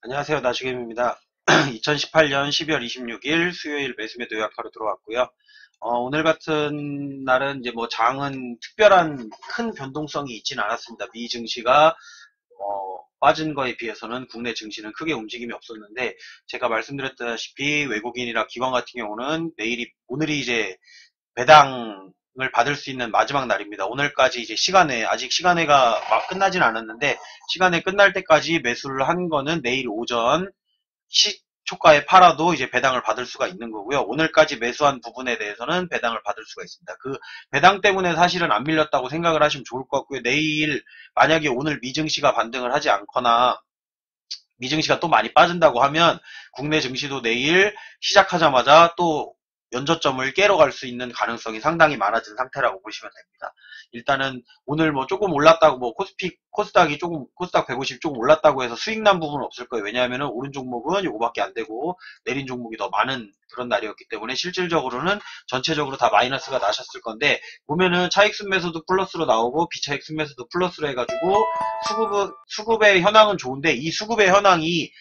안녕하세요. 나주겸입니다. 2018년 12월 26일 수요일 매수매도 요약하러 들어왔고요. 오늘 같은 날은 이제 뭐 장은 특별한 큰 변동성이 있진 않았습니다. 미 증시가 빠진 거에 비해서는 국내 증시는 크게 움직임이 없었는데 제가 말씀드렸다시피 외국인이나 기관 같은 경우는 오늘이 이제 배당을 받을 수 있는 마지막 날입니다. 오늘까지 이제 아직 시간회가 막 끝나진 않았는데, 시간회 끝날 때까지 매수를 한 거는 내일 오전 시초가에 팔아도 이제 배당을 받을 수가 있는 거고요. 오늘까지 매수한 부분에 대해서는 배당을 받을 수가 있습니다. 그 배당 때문에 사실은 안 밀렸다고 생각을 하시면 좋을 것 같고요. 내일 만약에 오늘 미증시가 반등을 하지 않거나 미증시가 또 많이 빠진다고 하면 국내 증시도 내일 시작하자마자 또 연저점을 깨러 갈 수 있는 가능성이 상당히 많아진 상태라고 보시면 됩니다. 일단은 오늘 뭐 조금 올랐다고 코스닥 150 조금 올랐다고 해서 수익 난 부분은 없을 거예요. 왜냐하면 오른 종목은 요거밖에 안 되고 내린 종목이 더 많은 그런 날이었기 때문에 실질적으로는 전체적으로 다 마이너스가 나셨을 건데, 보면은 차익 순매수도 플러스로 나오고 비차익 순매수도 플러스로 해가지고 수급의 현황은 좋은데, 이 수급의 현황이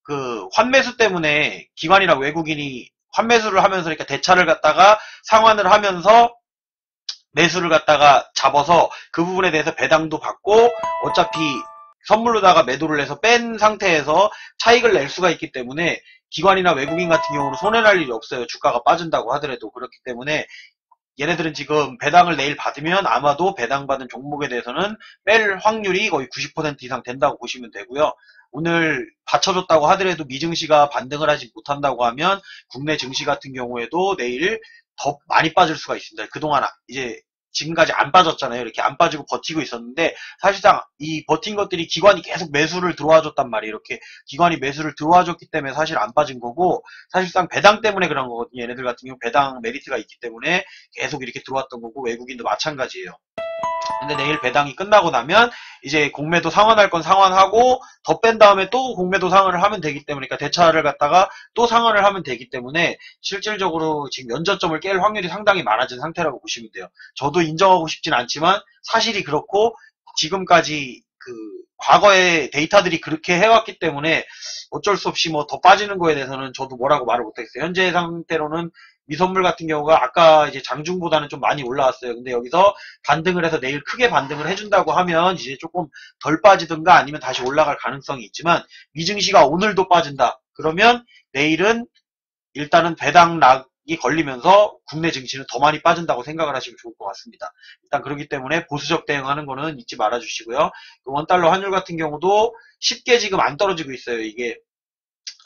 그 환매수 때문에 기관이나 외국인이 환매수를 하면서, 그러니까 대차를 갖다가 상환을 하면서 매수를 갖다가 잡아서 그 부분에 대해서 배당도 받고 어차피 선물로다가 매도를 해서 뺀 상태에서 차익을 낼 수가 있기 때문에 기관이나 외국인 같은 경우는 손해날 일이 없어요. 주가가 빠진다고 하더라도. 그렇기 때문에 얘네들은 지금 배당을 내일 받으면 아마도 배당받은 종목에 대해서는 뺄 확률이 거의 90% 이상 된다고 보시면 되고요. 오늘 받쳐줬다고 하더라도 미증시가 반등을 하지 못한다고 하면 국내 증시 같은 경우에도 내일 더 많이 빠질 수가 있습니다. 그동안 이제 지금까지 안 빠졌잖아요. 이렇게 안 빠지고 버티고 있었는데, 사실상 이 버틴 것들이 기관이 계속 매수를 들어와줬단 말이에요. 이렇게 기관이 매수를 들어와줬기 때문에 사실 안 빠진 거고, 사실상 배당 때문에 그런 거거든요. 얘네들 같은 경우 배당 메리트가 있기 때문에 계속 이렇게 들어왔던 거고, 외국인도 마찬가지예요. 근데 내일 배당이 끝나고 나면 이제 공매도 상환할 건 상환하고 더 뺀 다음에 또 공매도 상환을 하면 되기 때문에, 그러니까 대차를 갖다가 또 상환을 하면 되기 때문에 실질적으로 지금 연저점을 깰 확률이 상당히 많아진 상태라고 보시면 돼요. 저도 인정하고 싶진 않지만 사실이 그렇고, 지금까지 그 과거의 데이터들이 그렇게 해왔기 때문에 어쩔 수 없이 뭐 더 빠지는 거에 대해서는 저도 뭐라고 말을 못하겠어요. 현재 상태로는 미선물 같은 경우가 아까 이제 장중보다는 좀 많이 올라왔어요. 근데 여기서 반등을 해서 내일 크게 반등을 해준다고 하면 이제 조금 덜 빠지든가 아니면 다시 올라갈 가능성이 있지만, 미증시가 오늘도 빠진다 그러면 내일은 일단은 배당락이 걸리면서 국내 증시는 더 많이 빠진다고 생각을 하시면 좋을 것 같습니다. 일단 그렇기 때문에 보수적 대응하는 거는 잊지 말아 주시고요. 원달러 환율 같은 경우도 쉽게 지금 안 떨어지고 있어요. 이게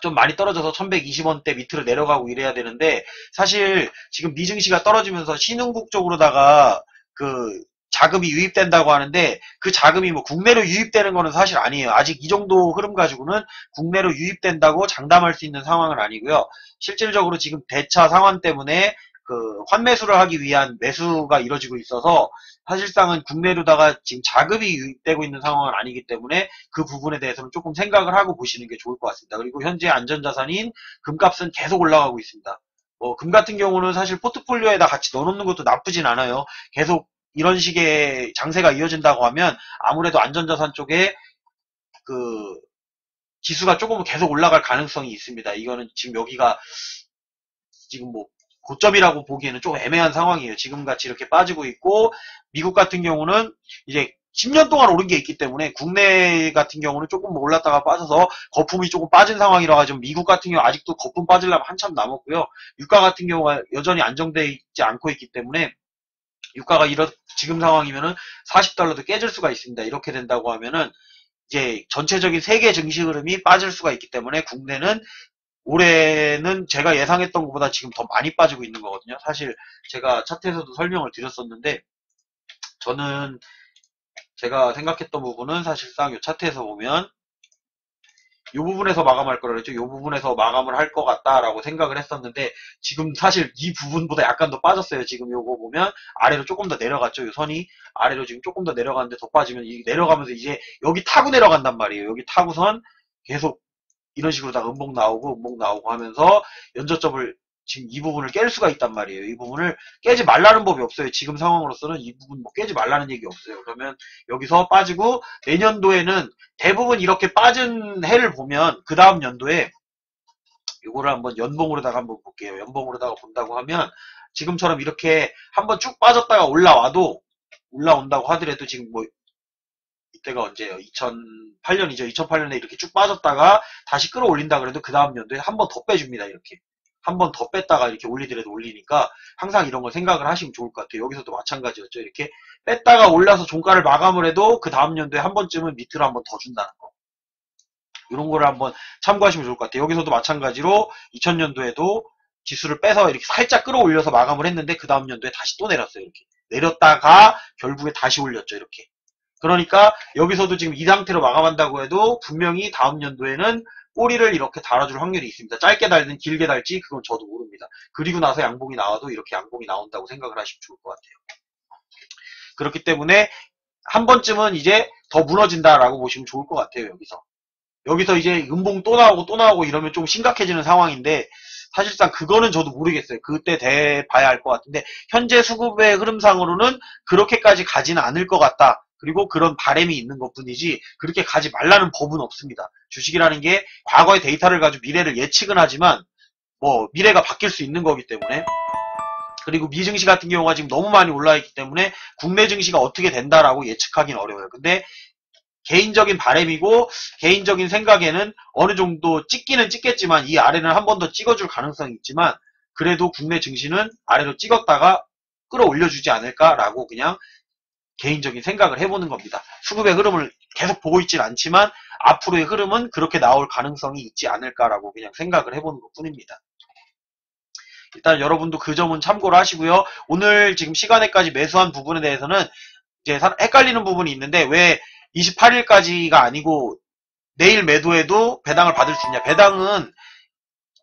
좀 많이 떨어져서 1120원대 밑으로 내려가고 이래야 되는데, 사실 지금 미증시가 떨어지면서 신흥국 쪽으로다가 그 자금이 유입된다고 하는데, 그 자금이 뭐 국내로 유입되는 거는 사실 아니에요. 아직 이 정도 흐름 가지고는 국내로 유입된다고 장담할 수 있는 상황은 아니고요. 실질적으로 지금 대차 상환 때문에 그 환매수를 하기 위한 매수가 이루어지고 있어서 사실상은 국내로다가 지금 자금이 유입되고 있는 상황은 아니기 때문에 그 부분에 대해서는 조금 생각을 하고 보시는 게 좋을 것 같습니다. 그리고 현재 안전자산인 금값은 계속 올라가고 있습니다. 금 같은 경우는 사실 포트폴리오에다 같이 넣어놓는 것도 나쁘진 않아요. 계속 이런 식의 장세가 이어진다고 하면 아무래도 안전자산 쪽에 그 지수가 조금은 계속 올라갈 가능성이 있습니다. 이거는 지금 여기가 지금 뭐 고점이라고 보기에는 좀 애매한 상황이에요. 지금 같이 이렇게 빠지고 있고, 미국 같은 경우는 이제 10년 동안 오른 게 있기 때문에 국내 같은 경우는 조금 올랐다가 빠져서 거품이 조금 빠진 상황이라 가지고, 미국 같은 경우 아직도 거품 빠지려면 한참 남았고요. 유가 같은 경우가 여전히 안정돼 있지 않고 있기 때문에 유가가 지금 상황이면은 40달러도 깨질 수가 있습니다. 이렇게 된다고 하면은 이제 전체적인 세계 증시 흐름이 빠질 수가 있기 때문에 국내는 올해는 제가 예상했던 것보다 지금 더 많이 빠지고 있는 거거든요. 사실 제가 차트에서도 설명을 드렸었는데, 저는 제가 생각했던 부분은 사실상 이 차트에서 보면 이 부분에서 마감할 거라 그랬죠. 이 부분에서 마감을 할 것 같다라고 생각을 했었는데, 지금 사실 이 부분보다 약간 더 빠졌어요. 지금 요거 보면 아래로 조금 더 내려갔죠. 이 선이 아래로 지금 조금 더 내려갔는데, 더 빠지면 이 내려가면서 이제 여기 타고 내려간단 말이에요. 여기 타고선 계속 이런 식으로 다 음봉 나오고 하면서 연저점을 지금 이 부분을 깰 수가 있단 말이에요. 이 부분을 깨지 말라는 법이 없어요. 지금 상황으로서는 이 부분 뭐 깨지 말라는 얘기 없어요. 그러면 여기서 빠지고 내년도에는 대부분 이렇게 빠진 해를 보면 그 다음 연도에 이거를 한번 연봉으로다가 한번 볼게요. 연봉으로다가 본다고 하면 지금처럼 이렇게 한번 쭉 빠졌다가 올라온다고 하더라도 지금 뭐 이때가 언제예요? 2008년이죠. 2008년에 이렇게 쭉 빠졌다가 다시 끌어올린다 그래도 그 다음 연도에 한 번 더 빼줍니다. 이렇게. 한 번 더 뺐다가 이렇게 올리더라도 올리니까 항상 이런 걸 생각을 하시면 좋을 것 같아요. 여기서도 마찬가지였죠. 이렇게 뺐다가 올라서 종가를 마감을 해도 그 다음 연도에 한 번쯤은 밑으로 한 번 더 준다는 거. 이런 거를 한번 참고하시면 좋을 것 같아요. 여기서도 마찬가지로 2000년도에도 지수를 빼서 이렇게 살짝 끌어올려서 마감을 했는데 그 다음 연도에 다시 또 내렸어요. 이렇게. 내렸다가 결국에 다시 올렸죠. 이렇게. 그러니까 여기서도 지금 이 상태로 마감한다고 해도 분명히 다음 연도에는 꼬리를 이렇게 달아줄 확률이 있습니다. 짧게 달든 길게 달지 그건 저도 모릅니다. 그리고 나서 양봉이 나와도 이렇게 양봉이 나온다고 생각을 하시면 좋을 것 같아요. 그렇기 때문에 한 번쯤은 이제 더 무너진다라고 보시면 좋을 것 같아요. 여기서 이제 음봉 또 나오고 이러면 좀 심각해지는 상황인데 사실상 그거는 저도 모르겠어요. 그때 봐야 할 것 같은데 현재 수급의 흐름상으로는 그렇게까지 가지는 않을 것 같다. 그리고 그런 바람이 있는 것뿐이지 그렇게 가지 말라는 법은 없습니다. 주식이라는 게 과거의 데이터를 가지고 미래를 예측은 하지만 뭐 미래가 바뀔 수 있는 거기 때문에 그리고 미증시 같은 경우가 지금 너무 많이 올라 있기 때문에 국내 증시가 어떻게 된다라고 예측하기는 어려워요. 근데 개인적인 바람이고 개인적인 생각에는 어느 정도 찍기는 찍겠지만 이 아래는 한 번 더 찍어줄 가능성이 있지만 그래도 국내 증시는 아래로 찍었다가 끌어올려주지 않을까라고 그냥 개인적인 생각을 해보는 겁니다. 수급의 흐름을 계속 보고 있지는 않지만 앞으로의 흐름은 그렇게 나올 가능성이 있지 않을까라고 그냥 생각을 해보는 것 뿐입니다. 일단 여러분도 그 점은 참고를 하시고요. 오늘 지금 시간에까지 매수한 부분에 대해서는 이제 헷갈리는 부분이 있는데 왜 28일까지가 아니고 내일 매도해도 배당을 받을 수 있냐. 배당은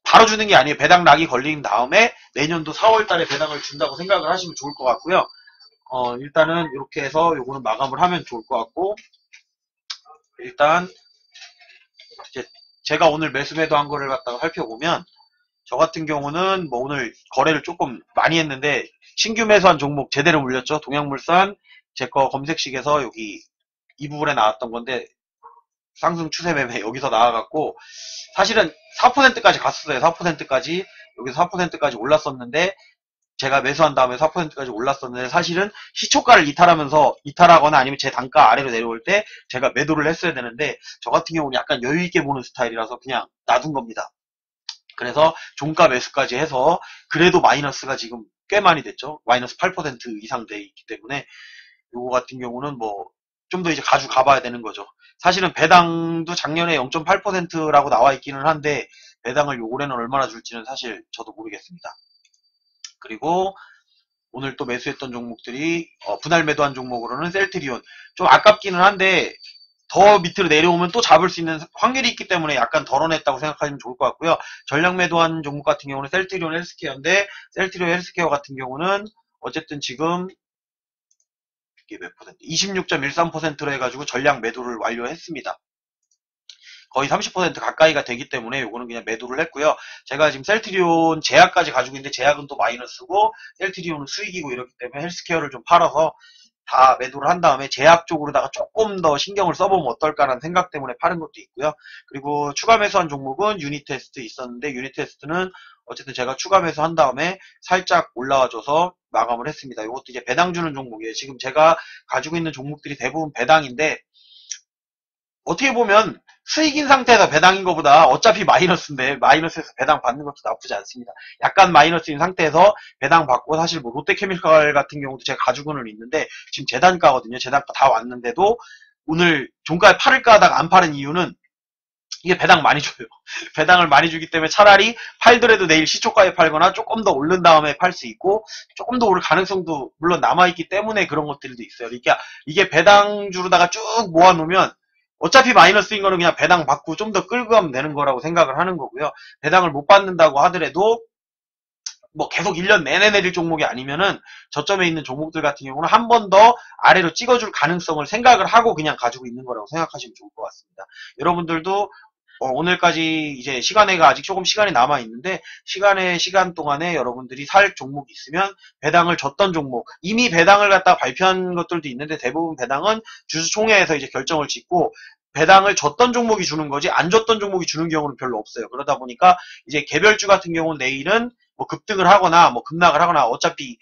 바로 주는 게 아니에요. 배당 락이 걸린 다음에 내년도 4월달에 배당을 준다고 생각을 하시면 좋을 것 같고요. 일단은 이렇게 해서 요거는 마감을 하면 좋을 것 같고 일단 이제 제가 오늘 매수매도한 거를 갖다가 살펴보면 저 같은 경우는 뭐 오늘 거래를 조금 많이 했는데 신규 매수한 종목 제대로 물렸죠. 동양물산 제 거 검색식에서 여기 이 부분에 나왔던 건데 상승 추세 매매 여기서 나와갖고 사실은 4%까지 갔었어요. 4%까지 여기서 4%까지 올랐었는데 제가 매수한 다음에 4%까지 올랐었는데 사실은 시초가를 이탈하거나 아니면 제 단가 아래로 내려올 때 제가 매도를 했어야 되는데 저 같은 경우는 약간 여유있게 보는 스타일이라서 그냥 놔둔 겁니다. 그래서 종가 매수까지 해서 그래도 마이너스가 지금 꽤 많이 됐죠. 마이너스 8% 이상 돼 있기 때문에 요거 같은 경우는 뭐 좀 더 이제 가봐야 되는 거죠. 사실은 배당도 작년에 0.8%라고 나와 있기는 한데 배당을 올해는 얼마나 줄지는 사실 저도 모르겠습니다. 그리고 오늘 또 매수했던 종목들이 분할 매도한 종목으로는 셀트리온 좀 아깝기는 한데 더 밑으로 내려오면 또 잡을 수 있는 확률이 있기 때문에 약간 덜어냈다고 생각하시면 좋을 것 같고요. 전량 매도한 종목 같은 경우는 셀트리온 헬스케어인데 셀트리온 헬스케어 같은 경우는 어쨌든 지금 이게 몇 퍼센트? 26.13%로 해가지고 전량 매도를 완료했습니다. 거의 30% 가까이가 되기 때문에 요거는 그냥 매도를 했고요. 제가 지금 셀트리온 제약까지 가지고 있는데 제약은 또 마이너스고 셀트리온은 수익이고 이렇기 때문에 헬스케어를 좀 팔아서 다 매도를 한 다음에 제약 쪽으로다가 조금 더 신경을 써보면 어떨까라는 생각 때문에 파는 것도 있고요. 그리고 추가 매수한 종목은 유니테스트 있었는데 유니테스트는 어쨌든 제가 추가 매수한 다음에 살짝 올라와줘서 마감을 했습니다. 이것도 이제 배당 주는 종목이에요. 지금 제가 가지고 있는 종목들이 대부분 배당인데 어떻게 보면 수익인 상태에서 배당인 것보다 어차피 마이너스인데 마이너스에서 배당 받는 것도 나쁘지 않습니다. 약간 마이너스인 상태에서 배당 받고 사실 뭐 롯데케미칼 같은 경우도 제가 가지고는 있는데 지금 재단가거든요. 재단가 다 왔는데도 오늘 종가에 팔을까 하다가 안 파는 이유는 이게 배당 많이 줘요. 배당을 많이 주기 때문에 차라리 팔더라도 내일 시초가에 팔거나 조금 더 오른 다음에 팔 수 있고 조금 더 오를 가능성도 물론 남아있기 때문에 그런 것들도 있어요. 그러니까 이게 배당주로다가 쭉 모아놓으면 어차피 마이너스인 거는 그냥 배당 받고 좀 더 끌고 가면 되는 거라고 생각을 하는 거고요. 배당을 못 받는다고 하더라도 뭐 계속 1년 내내 내릴 종목이 아니면은 저점에 있는 종목들 같은 경우는 한 번 더 아래로 찍어줄 가능성을 생각을 하고 그냥 가지고 있는 거라고 생각하시면 좋을 것 같습니다. 여러분들도 오늘까지 이제 시간에가 아직 조금 시간이 남아 있는데 시간 동안에 여러분들이 살 종목이 있으면 배당을 줬던 종목, 이미 배당을 갖다 발표한 것들도 있는데 대부분 배당은 주주총회에서 이제 결정을 짓고 배당을 줬던 종목이 주는 거지 안 줬던 종목이 주는 경우는 별로 없어요. 그러다 보니까 이제 개별주 같은 경우는 내일은 뭐 급등을 하거나 뭐 급락을 하거나 어차피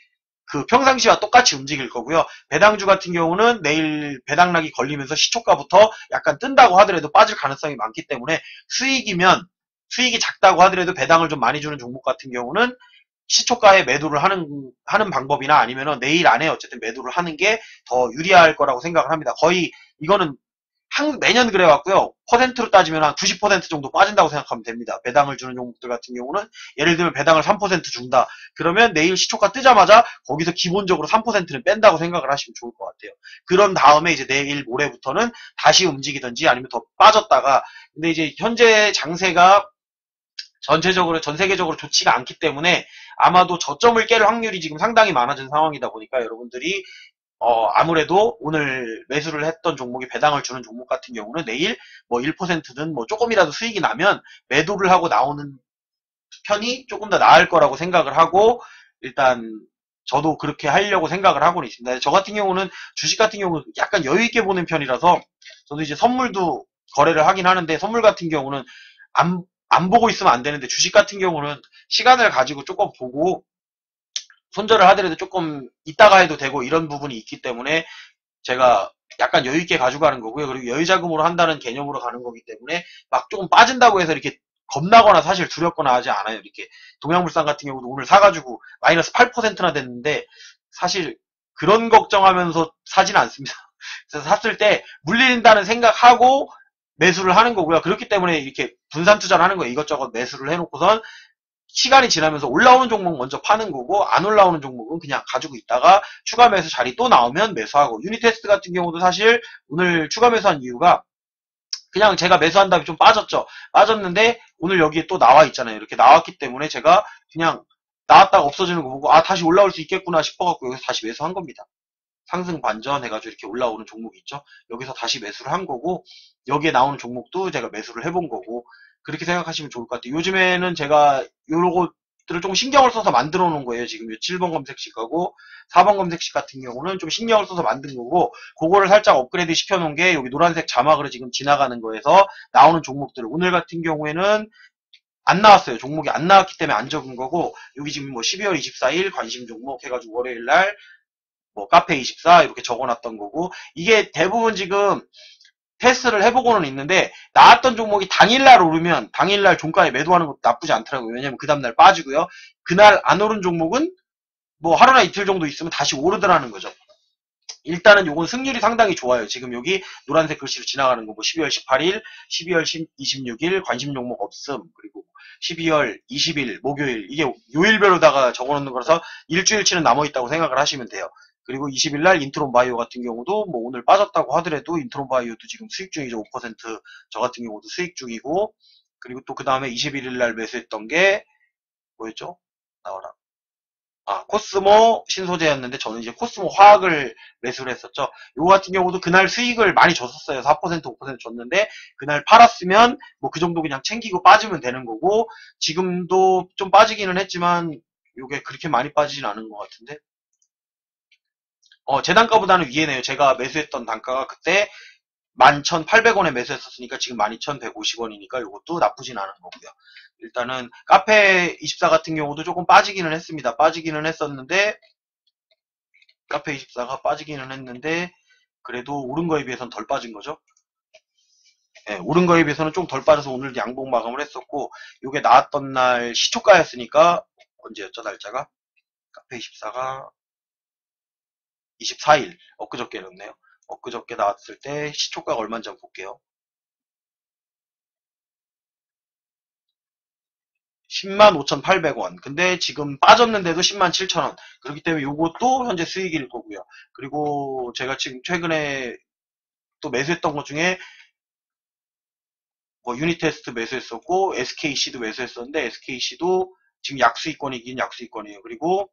그 평상시와 똑같이 움직일 거고요. 배당주 같은 경우는 내일 배당락이 걸리면서 시초가부터 약간 뜬다고 하더라도 빠질 가능성이 많기 때문에 수익이 작다고 하더라도 배당을 좀 많이 주는 종목 같은 경우는 시초가에 매도를 하는 방법이나 아니면은 내일 안에 어쨌든 매도를 하는 게 더 유리할 거라고 생각을 합니다. 거의 이거는 매년 그래왔고요. 퍼센트로 따지면 한 90% 정도 빠진다고 생각하면 됩니다. 배당을 주는 종목들 같은 경우는 예를 들면 배당을 3% 준다. 그러면 내일 시초가 뜨자마자 거기서 기본적으로 3%는 뺀다고 생각을 하시면 좋을 것 같아요. 그런 다음에 이제 내일 모레부터는 다시 움직이든지 아니면 더 빠졌다가 근데 이제 현재 장세가 전체적으로 전 세계적으로 좋지가 않기 때문에 아마도 저점을 깰 확률이 지금 상당히 많아진 상황이다 보니까 여러분들이 아무래도 오늘 매수를 했던 종목이 배당을 주는 종목 같은 경우는 내일 뭐 1%든 뭐 조금이라도 수익이 나면 매도를 하고 나오는 편이 조금 더 나을 거라고 생각을 하고 일단 저도 그렇게 하려고 생각을 하고는 있습니다. 저 같은 경우는 주식 같은 경우는 약간 여유 있게 보는 편이라서 저도 이제 선물도 거래를 하긴 하는데 선물 같은 경우는 안 보고 있으면 안 되는데 주식 같은 경우는 시간을 가지고 조금 보고 손절을 하더라도 조금 이따가 해도 되고 이런 부분이 있기 때문에 제가 약간 여유있게 가져가는 거고요. 그리고 여유자금으로 한다는 개념으로 가는 거기 때문에 막 조금 빠진다고 해서 이렇게 겁나거나 사실 두렵거나 하지 않아요. 이렇게 동양물산 같은 경우도 오늘 사가지고 마이너스 8%나 됐는데 사실 그런 걱정하면서 사진 않습니다. 그래서 샀을 때 물린다는 생각하고 매수를 하는 거고요. 그렇기 때문에 이렇게 분산 투자를 하는 거예요. 이것저것 매수를 해놓고선 시간이 지나면서 올라오는 종목 먼저 파는 거고 안 올라오는 종목은 그냥 가지고 있다가 추가 매수 자리 또 나오면 매수하고 유니테스트 같은 경우도 사실 오늘 추가 매수한 이유가 그냥 제가 매수한 다음에 좀 빠졌죠. 빠졌는데 오늘 여기에 또 나와 있잖아요. 이렇게 나왔기 때문에 제가 그냥 나왔다가 없어지는 거 보고 아 다시 올라올 수 있겠구나 싶어갖고 여기서 다시 매수한 겁니다. 상승 반전 해가지고 이렇게 올라오는 종목이 있죠. 여기서 다시 매수를 한 거고 여기에 나오는 종목도 제가 매수를 해본 거고 그렇게 생각하시면 좋을 것 같아요. 요즘에는 제가 요것들을 좀 신경을 써서 만들어 놓은 거예요. 지금 7번 검색식하고 4번 검색식 같은 경우는 좀 신경을 써서 만든 거고 그거를 살짝 업그레이드 시켜 놓은 게 여기 노란색 자막으로 지금 지나가는 거에서 나오는 종목들 오늘 같은 경우에는 안 나왔어요. 종목이 안 나왔기 때문에 안 적은 거고 여기 지금 뭐 12월 24일 관심 종목 해가지고 월요일날 뭐 카페24 이렇게 적어놨던 거고 이게 대부분 지금 테스트를 해보고는 있는데 나왔던 종목이 당일날 오르면 당일날 종가에 매도하는 것도 나쁘지 않더라고요. 왜냐면 그 다음날 빠지고요. 그날 안 오른 종목은 뭐 하루나 이틀 정도 있으면 다시 오르더라는 거죠. 일단은 요건 승률이 상당히 좋아요. 지금 여기 노란색 글씨로 지나가는 거 뭐 12월 18일, 12월 26일 관심 종목 없음 그리고 12월 20일 목요일 이게 요일별로다가 적어놓는 거라서 일주일치는 남아있다고 생각을 하시면 돼요. 그리고 20일날 인트론 바이오 같은 경우도 뭐 오늘 빠졌다고 하더라도 인트론 바이오도 지금 수익 중이죠. 5%저 같은 경우도 수익 중이고 그리고 또 그 다음에 21일날 매수했던 게 뭐였죠? 나와라. 코스모 신소재였는데 저는 이제 코스모 화학을 매수를 했었죠. 요거 같은 경우도 그날 수익을 많이 줬었어요. 4% 5% 줬는데 그날 팔았으면 뭐 그 정도 그냥 챙기고 빠지면 되는 거고 지금도 좀 빠지기는 했지만 요게 그렇게 많이 빠지진 않은 것 같은데 제 단가보다는 위에네요. 제가 매수했던 단가가 그때 11,800원에 매수했었으니까 지금 12,150원이니까 이것도 나쁘진 않은 거고요. 일단은 카페24 같은 경우도 조금 빠지기는 했습니다. 빠지기는 했었는데 카페24가 빠지기는 했는데 그래도 오른 거에 비해서는 덜 빠진 거죠. 네, 오른 거에 비해서는 좀 덜 빠져서 오늘 양봉 마감을 했었고 이게 나왔던 날 시초가였으니까 언제였죠 날짜가? 카페24가 24일 엊그저께였네요. 엊그저께 나왔을 때 시초가가 얼마인지 한번 볼게요. 105,800원. 근데 지금 빠졌는데도 107,000원. 그렇기 때문에 요것도 현재 수익일 거고요. 그리고 제가 지금 최근에 또 매수했던 것 중에 뭐 유니테스트 매수했었고 SKC도 매수했었는데 SKC도 지금 약수익권이긴 약수익권이에요. 그리고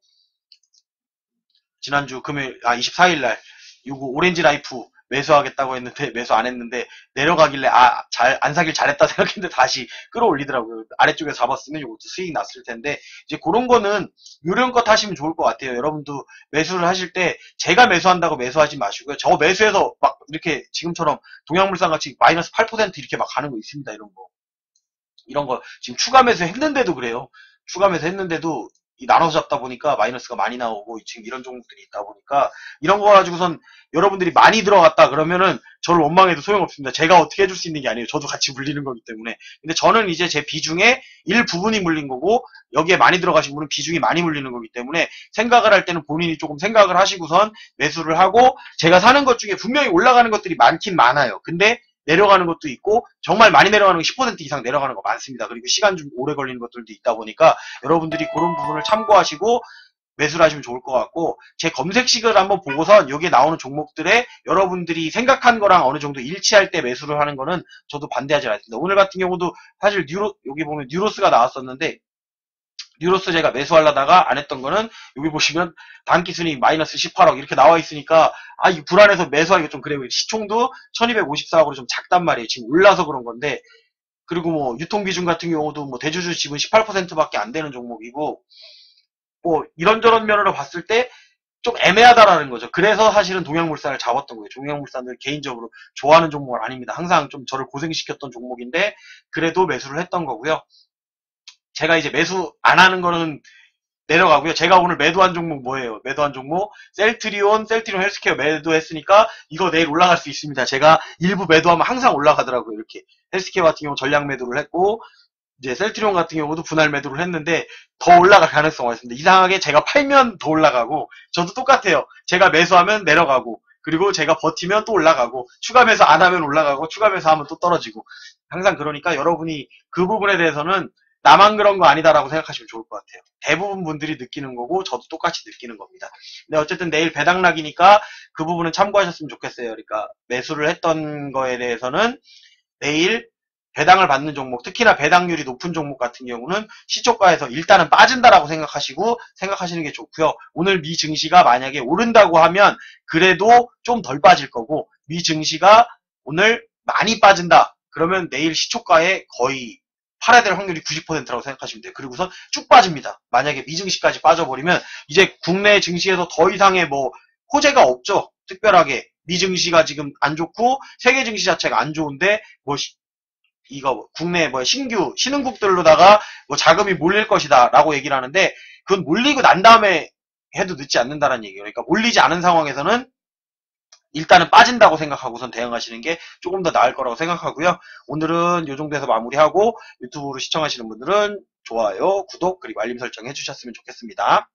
지난주 금요일 24일 날 요거 오렌지 라이프 매수하겠다고 했는데 매수 안 했는데 내려가길래 아, 안 사길 잘했다 생각했는데 다시 끌어올리더라고요. 아래쪽에 잡았으면 이것도 수익 났을 텐데 이제 그런 거는 요령껏 하시면 좋을 것 같아요. 여러분도 매수를 하실 때 제가 매수한다고 매수하지 마시고요. 저 매수해서 막 이렇게 지금처럼 동양물산 같이 마이너스 8% 이렇게 막 가는 거 있습니다. 이런 거 지금 추가 매수 했는데도 그래요. 추가 매수 했는데도 나눠서 잡다 보니까 마이너스가 많이 나오고 지금 이런 종목들이 있다 보니까 이런 거 가지고선 여러분들이 많이 들어갔다 그러면은 저를 원망해도 소용없습니다. 제가 어떻게 해줄 수 있는 게 아니에요. 저도 같이 물리는 거기 때문에. 근데 저는 이제 제 비중의 일부분이 물린 거고 여기에 많이 들어가신 분은 비중이 많이 물리는 거기 때문에 생각을 할 때는 본인이 조금 생각을 하시고선 매수를 하고 제가 사는 것 중에 분명히 올라가는 것들이 많긴 많아요. 근데 내려가는 것도 있고 정말 많이 내려가는 거 10% 이상 내려가는 거 많습니다. 그리고 시간 좀 오래 걸리는 것들도 있다 보니까 여러분들이 그런 부분을 참고하시고 매수를 하시면 좋을 것 같고 제 검색식을 한번 보고선 여기에 나오는 종목들에 여러분들이 생각한 거랑 어느 정도 일치할 때 매수를 하는 거는 저도 반대하지 않습니다. 오늘 같은 경우도 사실 여기 보면 뉴로스가 나왔었는데 뉴로스 제가 매수하려다가 안 했던 거는 여기 보시면 단기순이 마이너스 18억 이렇게 나와 있으니까 아, 이 불안해서 매수하기가 좀 그래요. 시총도 1254억으로 좀 작단 말이에요. 지금 올라서 그런 건데 그리고 뭐 유통비중 같은 경우도 뭐 대주주 지분 18%밖에 안 되는 종목이고 뭐 이런저런 면으로 봤을 때 좀 애매하다라는 거죠. 그래서 사실은 동양물산을 잡았던 거예요. 동양물산을 개인적으로 좋아하는 종목은 아닙니다. 항상 좀 저를 고생시켰던 종목인데 그래도 매수를 했던 거고요. 제가 이제 매수 안 하는 거는 내려가고요. 제가 오늘 매도한 종목 뭐예요? 매도한 종목 셀트리온 헬스케어 매도했으니까 이거 내일 올라갈 수 있습니다. 제가 일부 매도하면 항상 올라가더라고요. 이렇게 헬스케어 같은 경우 전량 매도를 했고 이제 셀트리온 같은 경우도 분할 매도를 했는데 더 올라갈 가능성이 있습니다. 이상하게 제가 팔면 더 올라가고 저도 똑같아요. 제가 매수하면 내려가고 그리고 제가 버티면 또 올라가고 추가 매수 안 하면 올라가고 추가 매수 하면 또 떨어지고 항상 그러니까 여러분이 그 부분에 대해서는 나만 그런 거 아니다라고 생각하시면 좋을 것 같아요. 대부분 분들이 느끼는 거고 저도 똑같이 느끼는 겁니다. 근데 어쨌든 내일 배당락이니까 그 부분은 참고하셨으면 좋겠어요. 그러니까 매수를 했던 거에 대해서는 내일 배당을 받는 종목, 특히나 배당률이 높은 종목 같은 경우는 시초가에서 일단은 빠진다라고 생각하시는 게 좋고요. 오늘 미 증시가 만약에 오른다고 하면 그래도 좀 덜 빠질 거고 미 증시가 오늘 많이 빠진다. 그러면 내일 시초가에 거의 팔아야 될 확률이 90%라고 생각하시면 돼요. 그리고선 쭉 빠집니다. 만약에 미증시까지 빠져버리면 이제 국내 증시에서 더 이상의 뭐 호재가 없죠. 특별하게 미증시가 지금 안 좋고 세계 증시 자체가 안 좋은데 뭐 이거 국내 뭐 신규 신흥국들로다가 뭐 자금이 몰릴 것이다라고 얘기를 하는데 그건 몰리고 난 다음에 해도 늦지 않는다는 얘기예요. 그러니까 몰리지 않은 상황에서는 일단은 빠진다고 생각하고선 대응하시는 게 조금 더 나을 거라고 생각하고요. 오늘은 이 정도에서 마무리하고 유튜브로 시청하시는 분들은 좋아요, 구독, 그리고 알림 설정 해주셨으면 좋겠습니다.